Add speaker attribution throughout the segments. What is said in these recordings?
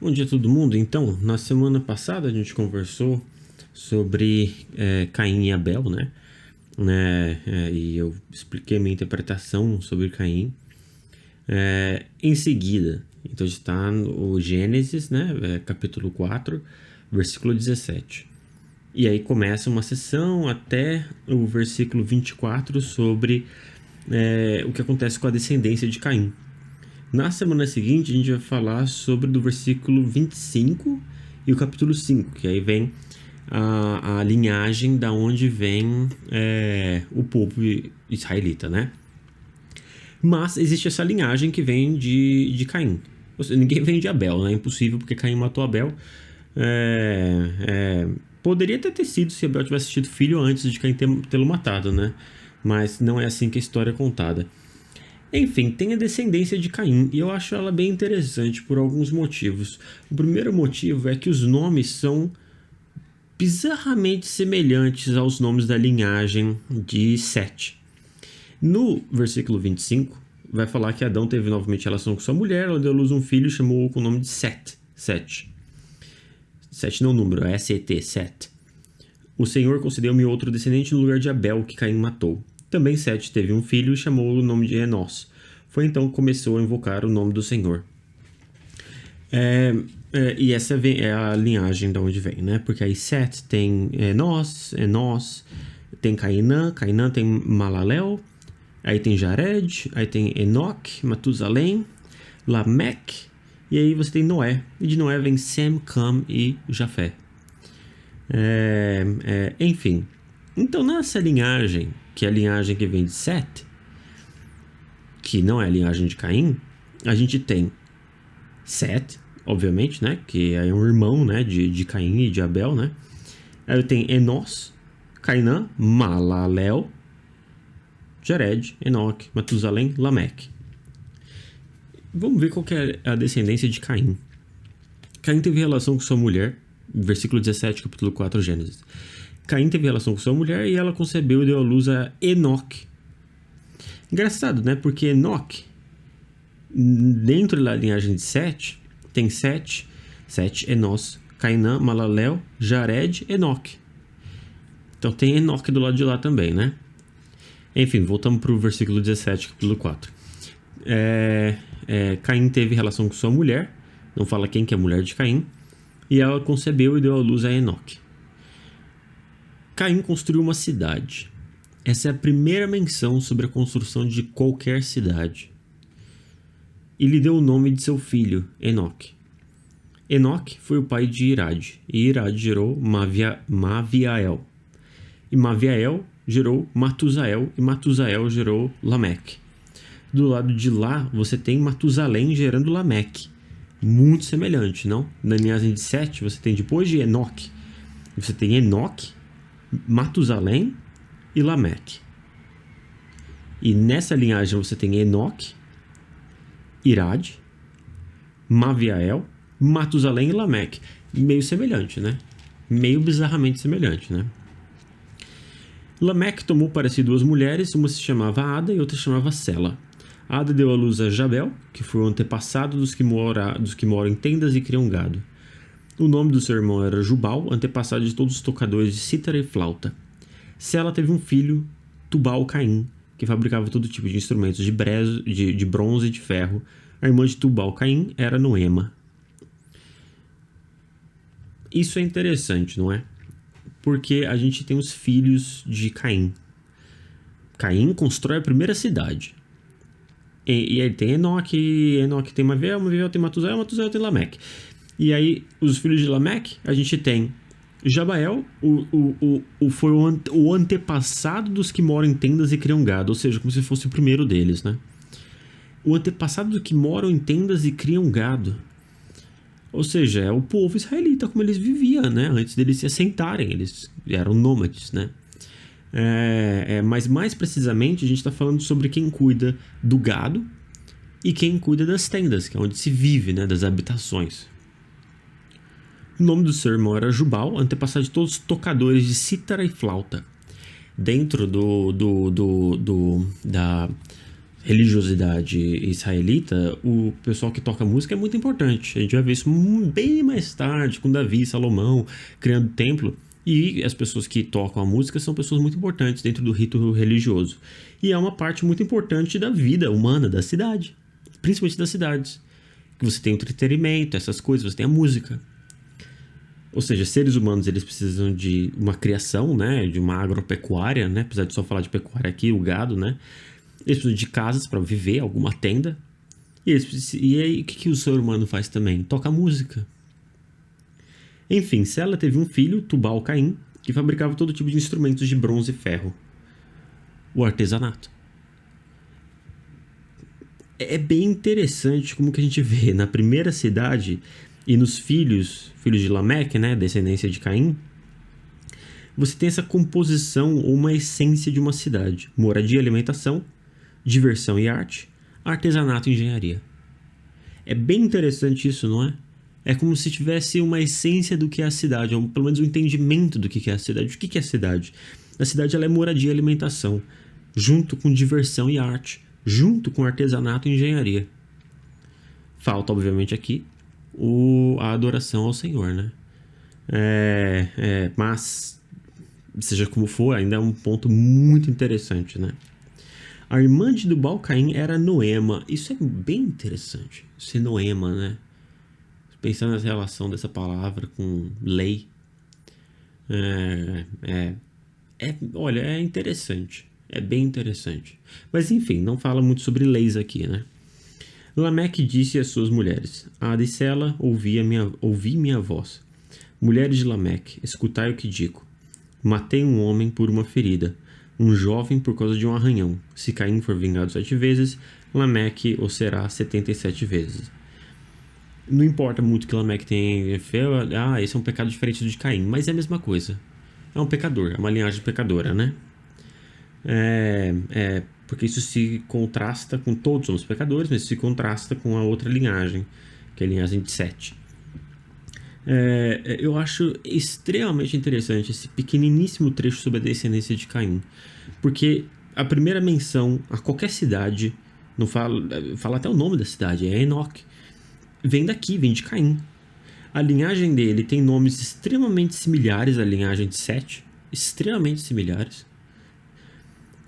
Speaker 1: Bom dia a todo mundo. Então, na semana passada a gente conversou sobre Caim e Abel, e eu expliquei a minha interpretação sobre Caim. Em seguida, então está no Gênesis, capítulo 4, versículo 17. E aí começa uma sessão até o versículo 24 sobre o que acontece com a descendência de Caim. Na semana seguinte, a gente vai falar sobre do versículo 25 e o capítulo 5, que aí vem a linhagem da onde vem o povo israelita, né? Mas existe essa linhagem que vem de Caim. Ou seja, ninguém vem de Abel, né? É impossível, porque Caim matou Abel. Poderia ter sido se Abel tivesse tido filho antes de Caim tê-lo matado, né? Mas não é assim que a história é contada. Enfim, tem a descendência de Caim, e eu acho ela bem interessante por alguns motivos. O primeiro motivo é que os nomes são bizarramente semelhantes aos nomes da linhagem de Sete. No versículo 25, vai falar que Adão teve novamente relação com sua mulher, ela deu à luz um filho e chamou-o com o nome de Sete. Sete não é número, é S-E-T, Set. O Senhor concedeu-me outro descendente no lugar de Abel, que Caim matou. Também Sete teve um filho e chamou-o o nome de Enós. Foi então que começou a invocar o nome do Senhor. E essa é a linhagem de onde vem, né? Porque aí Sete tem Enós tem Cainã tem Malalel, aí tem Jared, aí tem Enoque, Matusalém, Lameque, e aí você tem Noé. E de Noé vem Sem, Cam e Jafé. Enfim. Então nessa linhagem, que é a linhagem que vem de Sete, que não é a linhagem de Caim, a gente tem Sete, obviamente, né? Que é um irmão, né? De Caim e de Abel, né? Aí tem Enós, Cainã, Malalel, Jared, Enoque, Matusalém, Lameque. Vamos ver qual que é a descendência de Caim. Caim teve relação com sua mulher, versículo 17, capítulo 4, Gênesis. Caim teve relação com sua mulher e ela concebeu e deu à luz a Enoque. Engraçado, né? Porque Enoque, dentro da linhagem de Sete, tem Sete, Enós, Cainã, Malalel, Jared, Enoque. Então tem Enoque do lado de lá também, né? Enfim, voltamos para o versículo 17, capítulo 4. Caim teve relação com sua mulher, não fala quem que é a mulher de Caim, e ela concebeu e deu à luz a Enoque. Caim construiu uma cidade. Essa é a primeira menção sobre a construção de qualquer cidade. E lhe deu o nome de seu filho, Enoque. Enoque foi o pai de Irade, e Irade gerou Maviael. E Maviael gerou Matusael, e Matusael gerou Lameque. Do lado de lá, você tem Matusalém gerando Lameque. Muito semelhante, não? Na linhagem de Sete, você tem depois de Enoque, você tem Enoque, Matusalém e Lameque. E nessa linhagem você tem Enoque, Irade, Maviael, Matusalém e Lameque. Meio semelhante, né? Meio bizarramente semelhante, né? Lameque tomou para si duas mulheres, uma se chamava Ada e outra se chamava Sela. Ada deu à luz a Jabel, que foi o antepassado dos que moram em tendas e criam gado. O nome do seu irmão era Jubal, antepassado de todos os tocadores de cítara e flauta. Sela teve um filho, Tubal-Caim, que fabricava todo tipo de instrumentos de bronze e de ferro. A irmã de Tubal-Caim era Noema. Isso é interessante, não é? Porque a gente tem os filhos de Caim. Caim constrói a primeira cidade. E aí tem Enoque tem Maviael tem Matusael tem Lameque. E aí, os filhos de Lameque, a gente tem Jabael, foi o antepassado dos que moram em tendas e criam gado, ou seja, como se fosse o primeiro deles, né? O antepassado dos que moram em tendas e criam gado. Ou seja, é o povo israelita como eles viviam, né? Antes deles se assentarem, eles eram nômades, né? Mas mais precisamente a gente está falando sobre quem cuida do gado e quem cuida das tendas, que é onde se vive, né? Das habitações. O nome do seu irmão era Jubal, antepassado de todos os tocadores de cítara e flauta. Dentro religiosidade israelita, o pessoal que toca música é muito importante. A gente vai ver isso bem mais tarde, com Davi e Salomão criando templo. E as pessoas que tocam a música são pessoas muito importantes dentro do rito religioso. E é uma parte muito importante da vida humana, da cidade, principalmente das cidades. Que você tem o entretenimento, essas coisas, você tem a música. Ou seja, seres humanos, eles precisam de uma criação, né, de uma agropecuária, né, apesar de só falar de pecuária aqui, o gado, né, eles precisam de casas para viver, alguma tenda, e aí o que o ser humano faz também? Toca música. Enfim, Sela teve um filho, Tubal-Caim, que fabricava todo tipo de instrumentos de bronze e ferro. O artesanato. É bem interessante como que a gente vê na primeira cidade e nos filhos de Lameque, né, descendência de Caim, você tem essa composição ou uma essência de uma cidade: moradia e alimentação, diversão e arte, artesanato e engenharia. É bem interessante isso, não é? É como se tivesse uma essência do que é a cidade, ou pelo menos um entendimento do que é a cidade. O que é a cidade? A cidade, ela é moradia e alimentação, junto com diversão e arte, junto com artesanato e engenharia. Falta, obviamente, aqui a adoração ao Senhor, né? Mas, seja como for, ainda é um ponto muito interessante, né? A irmã de Tubal-Caim era Noema. Isso é bem interessante, ser Noema, né? Pensando na relação dessa palavra com lei. Olha, é interessante. É bem interessante. Mas enfim, não fala muito sobre leis aqui, né? Lameque disse às suas mulheres: Ada e Sela, ouvi minha voz. Mulheres de Lameque, escutai o que digo. Matei um homem por uma ferida, um jovem por causa de um arranhão. Se Caim for vingado 7 vezes, Lameque o será 77 vezes. Não importa muito que Lameque tenha feito, esse é um pecado diferente do de Caim, mas é a mesma coisa. É um pecador, é uma linhagem pecadora, né? Porque isso se contrasta com todos somos pecadores, mas se contrasta com a outra linhagem, que é a linhagem de Sete. Eu acho extremamente interessante esse pequeniníssimo trecho sobre a descendência de Caim, porque a primeira menção a qualquer cidade, não fala até o nome da cidade, é Enoque, vem daqui, vem de Caim. A linhagem dele tem nomes extremamente similares à linhagem de Sete, extremamente similares.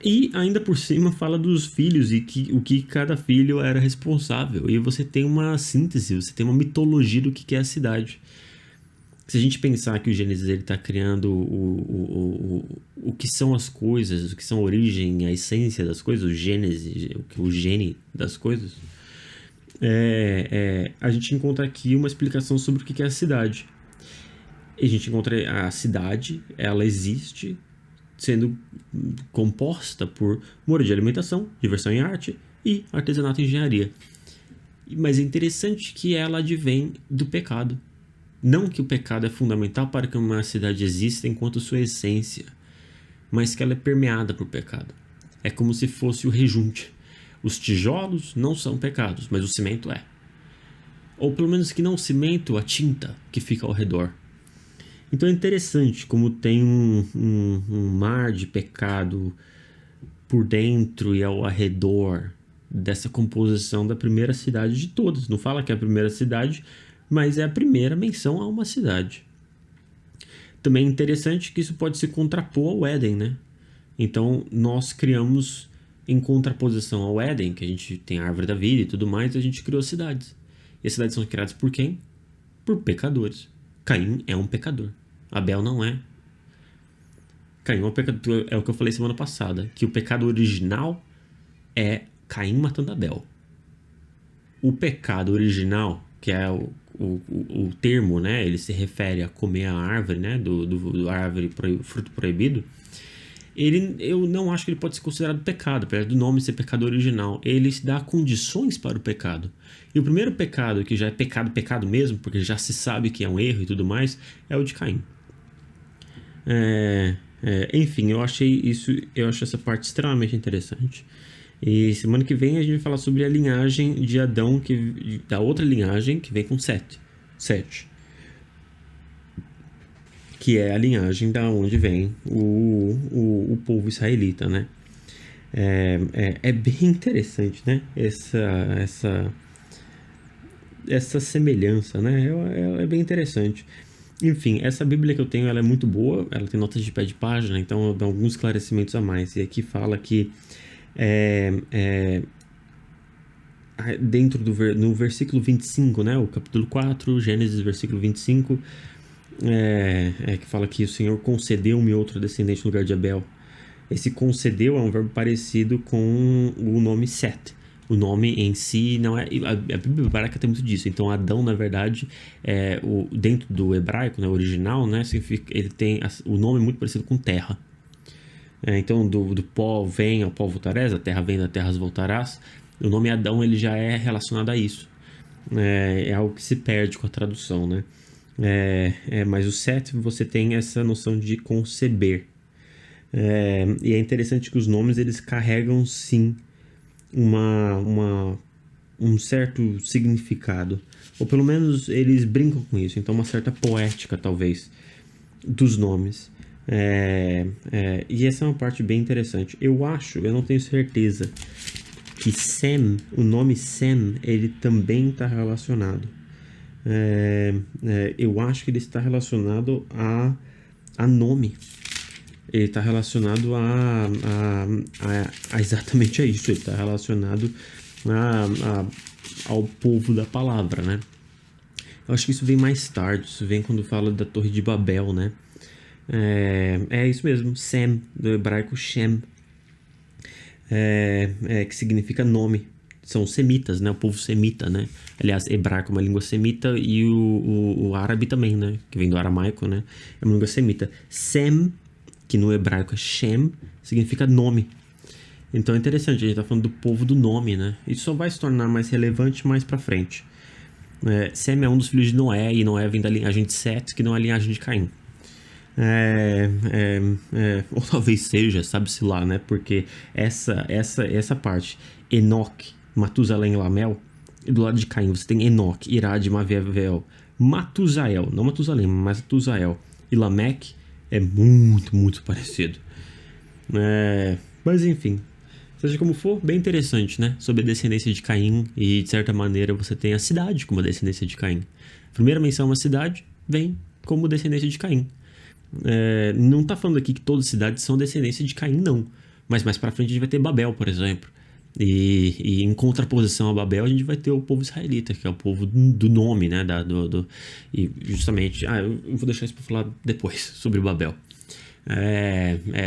Speaker 1: E ainda por cima fala dos filhos e o que cada filho era responsável. E você tem uma síntese, você tem uma mitologia do que é a cidade. Se a gente pensar que o Gênesis está criando o que são as coisas, o que são a origem, a essência das coisas, o Gênesis, o gene das coisas, a gente encontra aqui uma explicação sobre o que é a cidade. E a gente encontra a cidade, ela existe sendo composta por moradia e alimentação, diversão e arte e artesanato e engenharia. Mas é interessante que ela advém do pecado. Não que o pecado é fundamental para que uma cidade exista enquanto sua essência, mas que ela é permeada por pecado. É como se fosse o rejunte. Os tijolos não são pecados, mas o cimento é. Ou pelo menos que não o cimento, a tinta que fica ao redor. Então é interessante como tem um mar de pecado por dentro e ao redor dessa composição da primeira cidade de todas. Não fala que é a primeira cidade, mas é a primeira menção a uma cidade. Também é interessante que isso pode se contrapor ao Éden, né? Então nós criamos, em contraposição ao Éden, que a gente tem a árvore da vida e tudo mais, a gente criou cidades. E as cidades são criadas por quem? Por pecadores. Caim é um pecador. Abel não é. Caim é um pecador. É o que eu falei semana passada, que o pecado original é Caim matando Abel. O pecado original, que é o termo, né? Ele se refere a comer a árvore, né? Do árvore, fruto proibido. Eu não acho que ele pode ser considerado pecado, apesar do nome ser pecado original. Ele dá condições para o pecado. E o primeiro pecado, que já é pecado mesmo, porque já se sabe que é um erro e tudo mais, é o de Caim. Enfim, eu acho essa parte extremamente interessante. E semana que vem a gente vai falar sobre a linhagem de Adão, da outra linhagem que vem com Sete, que é a linhagem da onde vem o povo israelita, né? É bem interessante, né? Essa semelhança, né? É bem interessante. Enfim, essa Bíblia que eu tenho, ela é muito boa, ela tem notas de pé de página, então eu dou alguns esclarecimentos a mais. E aqui fala que é, é, dentro no versículo 25, né? O capítulo 4, Gênesis, versículo 25, que fala que o Senhor concedeu-me outro descendente no lugar de Abel. Esse concedeu é um verbo parecido com o nome Seth. O nome em si não é. A Bíblia hebraica tem muito disso. Então, Adão, na verdade, dentro do hebraico, né, original, né, ele tem o nome muito parecido com terra. Então, do pó vem, ao pó voltarás, a terra vem, da terra voltarás. O nome Adão ele já é relacionado a isso. É algo que se perde com a tradução, né? Mas o Seth, você tem essa noção de conceber. E é interessante que os nomes eles carregam sim um certo significado, ou pelo menos eles brincam com isso, então uma certa poética talvez dos nomes. E essa é uma parte bem interessante. Eu não tenho certeza, que Sem, o nome Sem, ele também está relacionado. Eu acho que ele está relacionado a nome. Ele está relacionado a exatamente a isso. Ele está relacionado ao povo da palavra, né? Eu acho que isso vem mais tarde. Isso vem quando fala da Torre de Babel, né? É isso mesmo. Sem, do hebraico Shem. Que significa nome. São semitas, né? O povo semita, né? Aliás, hebraico é uma língua semita e o árabe também, né? Que vem do aramaico, né? É uma língua semita. Sem, que no hebraico é Shem, significa nome. Então é interessante, a gente tá falando do povo do nome, né? Isso só vai se tornar mais relevante mais pra frente. Sem é um dos filhos de Noé, e Noé vem da linhagem de Sete, que não é a linhagem de Caim. Ou talvez seja, sabe-se lá, né? Porque essa parte, Enoque, Matusalém e Lamel, e do lado de Caim você tem Enoque, Irad, Mavevel, Matusael, não Matusalém, mas Matusael, e Lameque é muito, muito parecido. Mas enfim, seja como for, bem interessante, né? Sobre a descendência de Caim, e de certa maneira você tem a cidade como descendência de Caim. A primeira menção a uma cidade vem como descendência de Caim. Não tá falando aqui que todas as cidades são descendência de Caim, não. Mas mais pra frente a gente vai ter Babel, por exemplo. E em contraposição a Babel, a gente vai ter o povo israelita, que é o povo do nome, né? E justamente, eu vou deixar isso pra falar depois sobre Babel.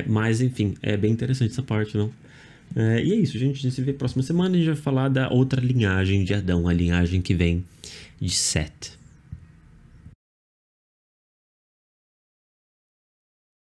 Speaker 1: Mas enfim, é bem interessante essa parte, não? E é isso, gente. A gente se vê próxima semana. A gente vai falar da outra linhagem de Adão, a linhagem que vem de Sete.